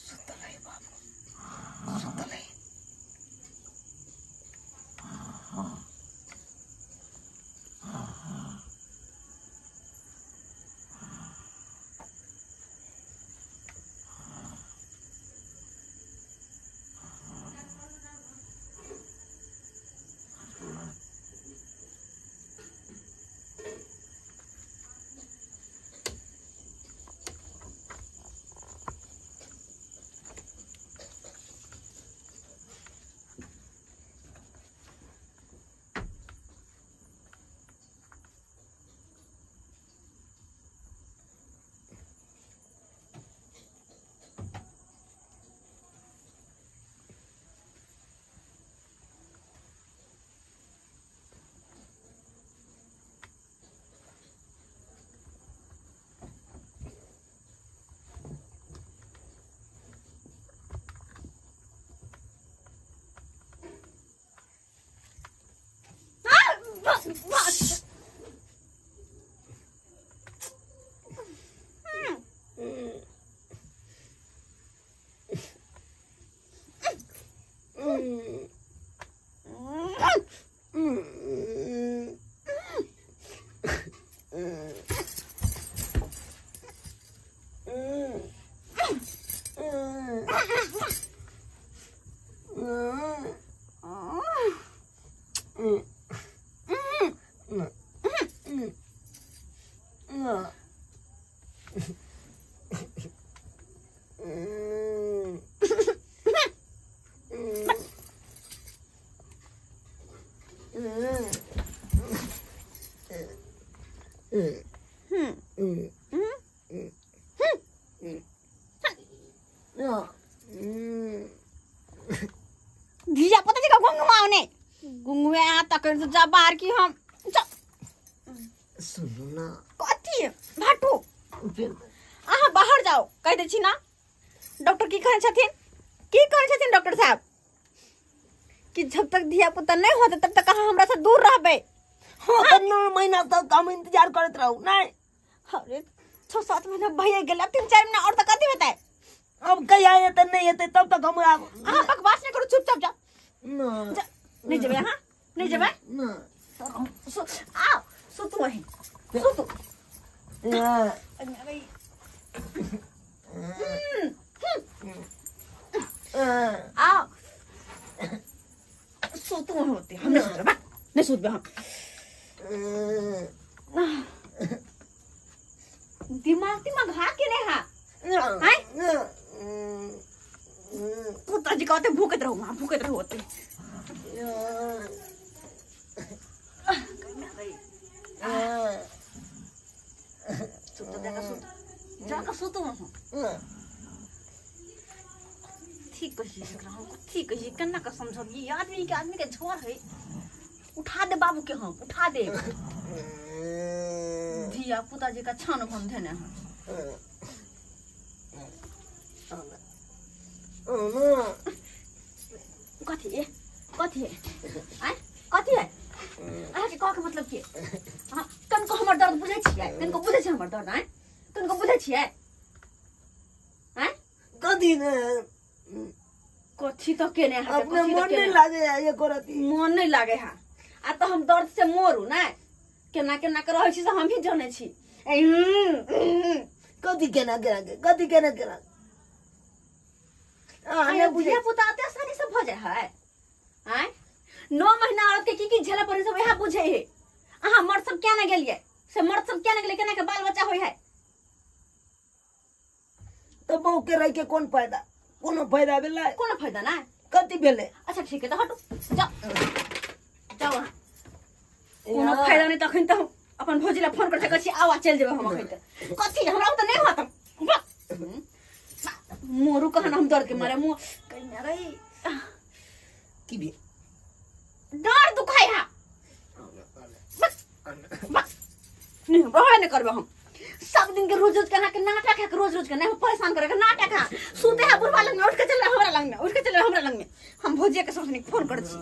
सुतलय बाबू सुतलय बस धिया पता नहीं गुंगुआ ने गुंगुआ आता कर तो जा बाहर की हम सुनो ना कथी भाटू आहा बाहर जाओ कह दे छी ना डॉक्टर की कहै छथिन डॉक्टर साहब कि जब तक धिया पुता नहीं होते तब तक कहाँ हमरा से दूर रहबे हाँ 9 महीना तक हम इंतजार करत रहू नहीं अरे 6-7 महीना भइए गेल 3-4 महीना और तक कथी होतै अब कहिया येते नहीं येते तब तक हम आहा बकवास नहीं करू चुपचाप जा ना नहीं जेबे हां नहीं जेबे ना आओ सुतु वही सुतु आओ सुतु वही होते हम नहीं सुतबे हम दिमाग हा के नहीं हा पुता जी कहते भूखत रहो होते जाकर सुतो ठीक कही कन्ना का समझो ये आदमी के छोड़ है उठा दे बाबू के हम उठा दे धिया पुता जी का छान हम देने कथी है अहाँ के कह के मतलब की हां कनको हमर दर्द बुझै छियै कनको बुझै छै हमर दर्द हैं कनको बुझै छियै हैं कथी ने कथी तो केने है अपने मन नहीं लागे ये करती मन नहीं लागे है आ तो हम दर्द से मोरू ना केना के रहै छी से हम ही जाने छी कथी केना आने बुझे पुता आते आसानी से भ जाय है हैं 9 महीना औरत के की झेला पड़े सब यहां बुझे है अहाँ मर्द सब क्या न गेलिए से मर्द सब क्या न गेलिए केना के बाल बच्चा होय है तो बहु के रह के कौन फायदा कोनो फायदा भेलै कोनो फायदा ना कथी भेलै अच्छा ठीक है तो हटो जाओ कोनो फायदा नहीं तखन तो अपन भौजी ला फोन कर सकै छी आवा चल जेबे हम अखन कथी हमरा तो नहीं होत मोरू कहन हम डर के मारे मो कन्या रे की भी डर दुखाई है नहीं रहे नहीं करबे हम सब दिन के रोज के नाटक है रोज के नहीं परेशान करे के नाटक है सुते है बुढ़वा लंग में उठ के चल हमरा लंग में हम भौजी के सबसे फोन कर छी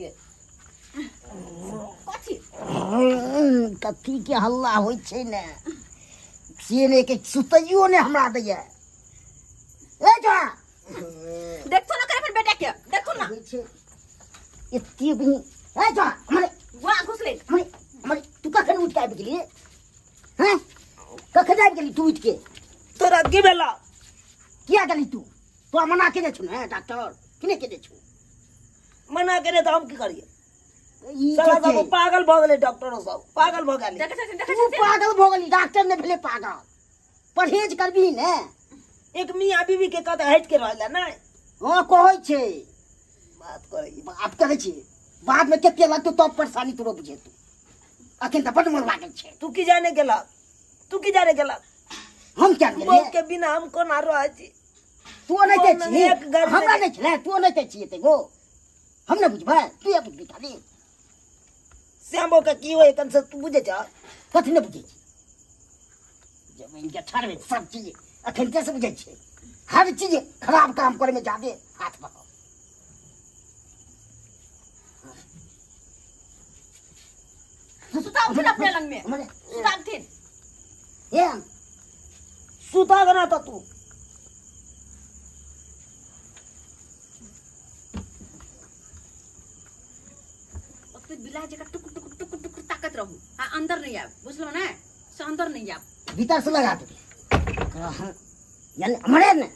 ये कथी कथी के हल्ला होइ छै ने से ने के सुतैयो ने हमरा दैया ए जा देखो ना करे फिर बेटा के देखो ना होइ छै एत्ते भी ए जा हमरे वहां घुसले हमरे तू कखन उठ के आबि गेली हैं कखन आबि गेली तू उठ के तोरा की भेला किया गेली तू तो मना केने छु ने डॉक्टर किने केने छु मना करे तो हम की करिए ई साला के सब पागल भ गेले डॉक्टरो सब पागल भ गेले तू पागल भ गेली डॉक्टर ने भेले पागल परहेज करबी ने एक मियां बीवी के कत हट के रहला ना हां कहै छै बात करे बात करै छी बाद में केते लगतौ तब परेशानी तोरो बुझेतौ अखन त बड मन लागल छै तू की जाने गेला हम क्या बहू गेलिए के बिना हम कोना रहै छी तू नहीं बहू में छी एक घर हमरा में- नहीं छले तू नहीं छी एते गो हम न बुझबै तू ये बुझबी खाली श्यामो के की होय कन से तू बुझे छ कथी न बुझै छी जब इनके ठरवे सब चीज अखन कैसे बुझै छी हर चीज खराब काम करे में जादे हाथ बहाओ सुताओ फिर अपने लंग में हमरे सुताओ फिर ये सुता गना था तू अब तो बिलाय जगह टुक टुक टुक टुक ताकत रहू हां अंदर नहीं आब बुझलो ना से अंदर नहीं आब भीतर से लगा दे यानी हमरे ने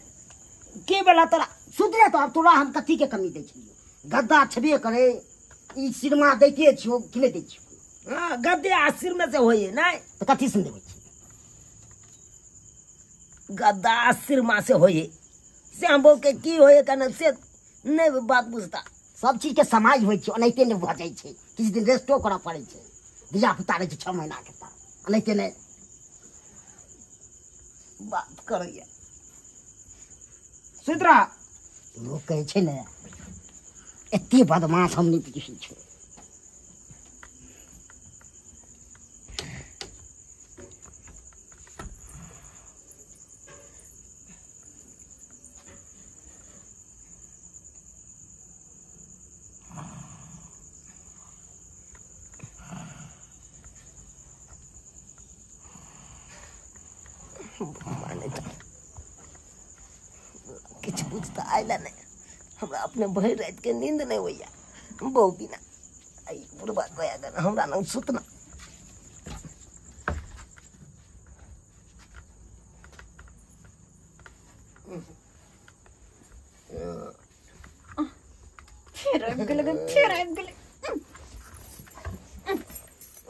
के बेला तोरा सुधरे तो अब तोरा हम कथी के कमी दै छियै गद्दा छबे करे ई सिरमा दैते छियो कि नहीं दै छियो हां गद्दे आसिर में से होय ना तो कथी सुन देबै छी गद्दा आसिर में से होय श्यामो के की होय कन से नहीं बात बुझता सब चीज के समाज होइ छै ओनाहिते नहीं भऽ जाइ छै किछु दिन रेस्टो करऽ पड़ै छै धिया पुता रहै छै 6 महीना के तऽ ओनाहिते नहीं बात करैया सुतरा लोग कहै छै ने एते बदमाश हम नहीं बुझै छै माने किछु बुझता आइला नहीं हमरा अपने भर रात के नींद नहीं होइया बहु बिना आई बुढ़बा गया गन हमरा न सुतना फिर आब गेले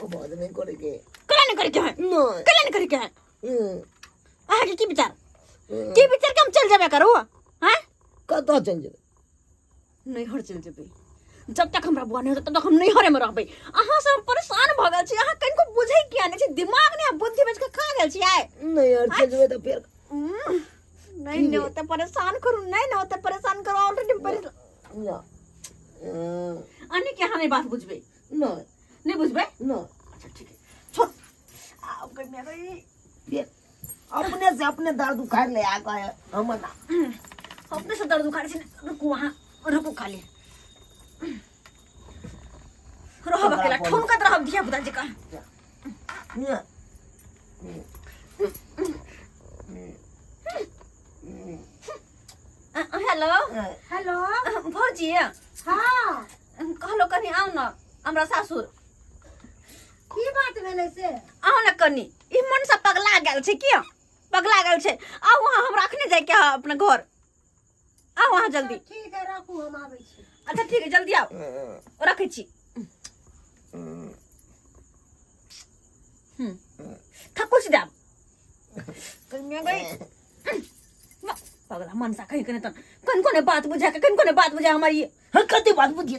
ओ बाद नहीं करे के कला नहीं करे के है नहीं कला नहीं करे के है आगे की विचार के हम चल जाबे करू हैं कतऽ चल जेबै नहीं हर चल जेबे जब तक हमरा बुआ नहीं होता तब तक हम नहीं हरे में रहबे अहाँ से हम परेशान भ गेल छी अहाँ कनको बुझै किया नहीं छी दिमाग ने बुद्धि बेच के खा गेल छी आय नहीं हर चल जेबै तऽ फेर नहीं नहीं होता परेशान करू नहीं होता परेशान करू ऑलरेडी परेशान ना अन्य के हां बात बुझबे नहीं नहीं बुझबे ना अच्छा ठीक है छोड़ आओ कर मैं गई फिर अपने से अपने दर्द उखाड़ ले आ गए हम ना अपने से दर्द उखाड़ से रुको वहां रुको खाली रहो अकेला ठुनकत रहो धिया पुता जी का ना हेलो हेलो भौजी हां कहलो कनी आओ न हमरा सासुर की बात भेलै से आओ न कनी ई मन से पगला गेल छै किया पगला गेल छै आओ वहां हमरा अखने जाय के अपना घर आओ वहां जल्दी ठीक है राखू हम आबै छी अच्छा ठीक है जल्दी आओ रखै छी थको छी दाब कन्या गई पगला मन सा कहीं कने त कन कोने बात बुझा के कन कोने बात बुझा हमारी कते बात बुझी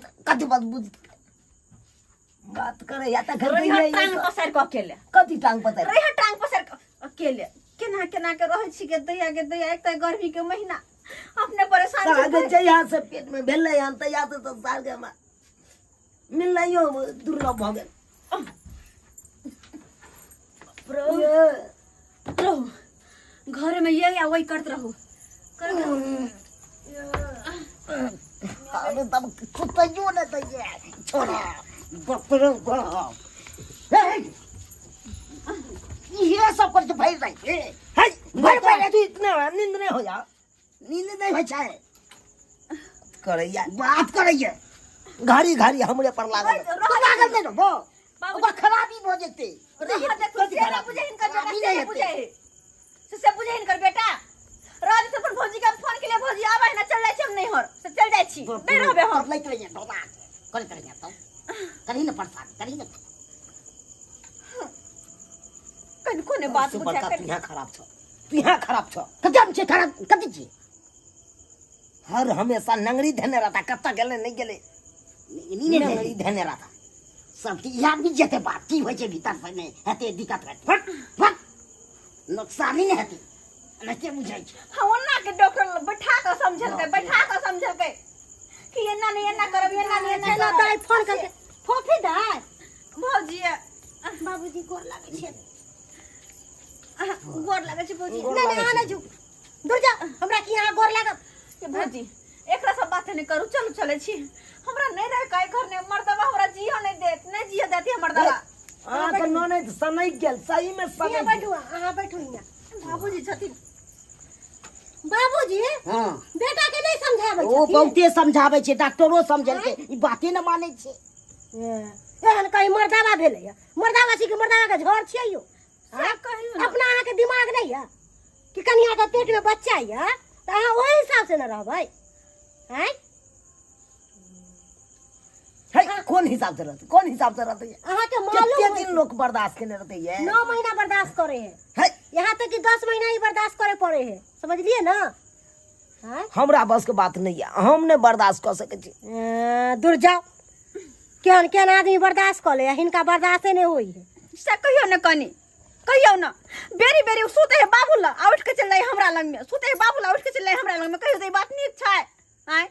बात करे या त घर रही में टांग पसार के अकेले कति टांग पता रही टांग पसार के अकेले केना केना के रहै छी के दैया एक त गर्मी के महीना अपने परेशान आगे जहिया से पेट में भेलै हन तहिया से तो साल के हम मिलनाइयो दुर्लभ भ गेल रहो घर में ये या वही करत रहो अरे तब कुत्ता जो न तो ये छोड़ा बकरो को ये सब कर तो भाई रही है है भर पहले तू इतना नींद नहीं हो जा नींद नहीं हो चाहे करैया बात करैया घड़ी घड़ी हमरे पर लागल तो लागल दे वो ओकर खराबी हो जेते से बुझे इनकर बेटा राज से पर भौजी का फोन के लिए भौजी आवे ना चल जाय छी हम नहीं हर से चल जाय छी नहीं रहबे हम लइट रही बाबा करे करे तो करी न पड़ता करी न कन कोने बात से बुझा बड़का कर तू यहाँ खराब छ तू यहाँ खराब छ कदम छे खराब कदी छी हर हमेशा नंगरी धने रहता कत्ता गेले नहीं गेले नी नंगरी धने रहता सब की याद भी जेते बात की होय छे भीतर से ने हते दिक्कत है फट फट नुकसान ही नहीं हते न के बुझाई छे हम ना के डॉक्टर बैठा के समझल के कि एना नहीं एना करब एना नहीं एना ना ताई फोन करके फोफी दाई भौजी बाबूजी गोर लागे छे गोर लगे छी भौजी नहीं नहीं आना जो दूर जा हमरा की यहां गोर लागब के भौजी एकरा सब बात नहीं करू चलो चले छी हमरा नहीं रह काय घर ने मर्दवा हमरा जियो नहीं जियो देती मर्दवा आ के नने समय गेल सही में समय बैठू यहाँ बाबूजी छथिन बाबूजी हां बेटा के नहीं समझाबै ओ बहुते समझाबै छै डॉक्टरो समझल के ई बाते न मानै छै एहन कहीं मर्दावा भेलै मर्दावा छी कि मर्दावा के झोर छियै यो कहियो अपना अहाँ के दिमाग नहीं है कि कन्या के पेट में बच्चा है तो अहाँ ओही हिसाब से न रहबै हैं है कौन हिसाब से रहते अहाँ के कितने मालूम दिन लोग बर्दाश्त करने रहते हैं 9 महीना बर्दाश्त करे है है यहाँ तक कि 10 महीना ही बर्दाश्त करे पड़े है समझलिए ना हैं हमरा बस के बात नहीं है हम ने बर्दाश्त कर सके छी दूर जाओ केहन केहन आदमी बर्दाश्त कर ले हिनका बर्दाश्त नहीं होई है से कहियो न कनी कहियो न बेरी बेरी सुते है बाबूला उठ के चल जाई हमरा लंग में सुते है बाबूला उठ के चल जाई हमरा लंग में कहियो तो बात नीक छै आय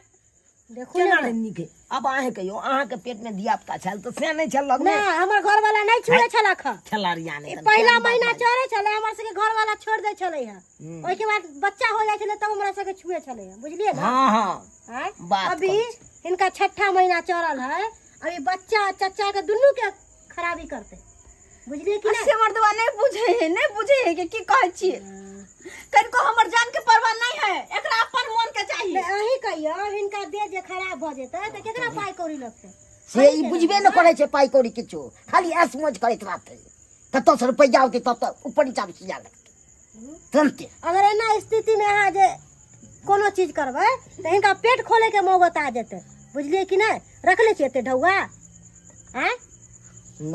देखो केना ना नहीं निके अब आहे कहियो अहाँ के पेट में दिया पता छल तो से नहीं छल लग ना में हमर घर वाला नहीं छुए छलक ह खिलाड़िया ने पहला महीना चढ़े छले हमर सके घर वाला छोड़ दे छले है ओइ के बाद बच्चा हो जाय छले तब हमरा सके छुए छले है बुझलिए ना हां हां हैं बात अभी करै इनका 6ठा महीना चढ़ल है अभी बच्चा चच्चा के दुनू के खराबी करते बुझलिए कि से मर्दवा नहीं बुझे है कि की कहै छी कनको हमर जान के परवाह नहीं है एकरा अपन मन के चाहिए नहीं अही कहियो हिनका देह जे खराब भ जेतै त केकरा पाई कौड़ी लगतै से ई बुझबे न करे छै पाई कौड़ी किछो खाली ऐस मौज करैत रहते कतो से रुपया होते तब तो ऊपर नीचा से जा लगते तुरंत अगर एना स्थिति में अहाँ जे कोनो चीज करबै त हिनका पेट खोले के मोहब्बत आ जेतै बुझलिए कि नहीं रखले छी एते ढौआ हैं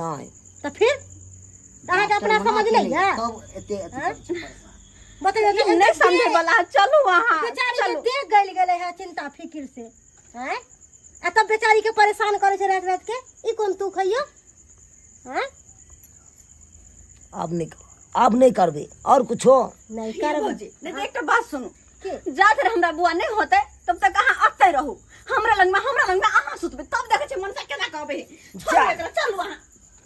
नहीं त फिर अहाँ के अपना समझ नहीं है तब एते बताइए कि नहीं समझे वाला चलो वहां बेचारी के देख गइल गेले है चिंता फिक्र से हैं आ तब बेचारी के परेशान करे छै रात रात के ई कोन तू खइयो हैं अब नहीं करबे और कुछो नहीं करबो भौजी नहीं एक बात सुनो जात रे हमरा बुआ नहीं होते तब तक अहाँ अतै रहू हमरा लंग में अहाँ सुतबे तब देखे छै मन से केना कहबे छोड़ एकरा चलू अहाँ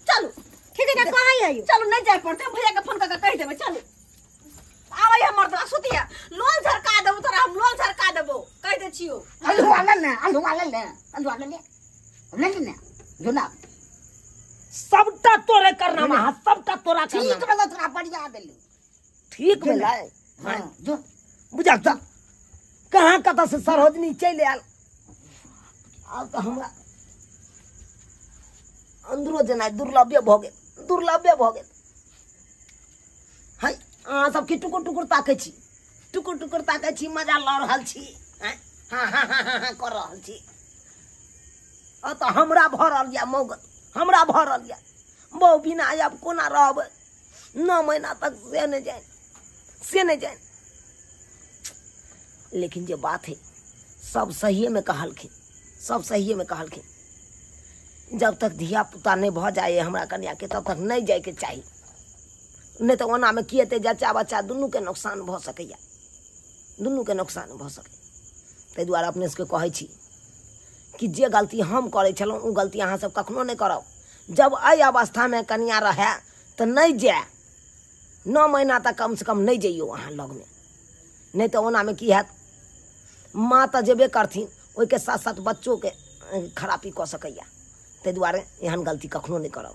चलू ठीक है त कहां आइयो चलू नहीं जाय पड़ते भैया के फोन करके कह देबे चलू आबै हमर तो सुतिया लोल झरका देबो तोरा हम लोल झरका देबो कह दे छियो आलू वाला ले ले जोना सबटा तोरे करना मा सबटा तोरा करना ठीक वाला तोरा बढ़िया देलू ठीक भेलै हां जो बुझा त कहां कत से सरहदनी चल आयल अब तो हमरा अंदरो जना दुर्लभ्य भ गेल हाय अहाँ सब की टुकुर ताकै छी मजा ल रहल छी हां कर रहल छी अ तो हमरा भरल या मौगत हमरा भरल या बहु बिना अब कोना रहब 9 महीना तक से नहीं जाए लेकिन जे बात है सब सही में कहलखिन जब तक धिया पुता नहीं भ जाए हमरा कन्या के तब तक नहीं जाए के चाहिए नहीं तो ओना में किएते जच्चा बच्चा दुनू के नुकसान भ सकैया ताहि दुआरे अपने सबके कहै छी कि जे गलती हम करै छलहुँ ओ गलती अहाँ सब कखनो नहीं करब जब एहि अवस्था में कन्या रहे तो नहीं जाए 9 महीना तक कम से कम नहीं जाइयो अहाँ लग में नहीं तो ओना में की हैत माँ तो जेबे करथिन ओहि के साथ साथ बच्चों के खराबी कऽ सकैया ताहि दुआरे एहन गलती कखनो नहीं करब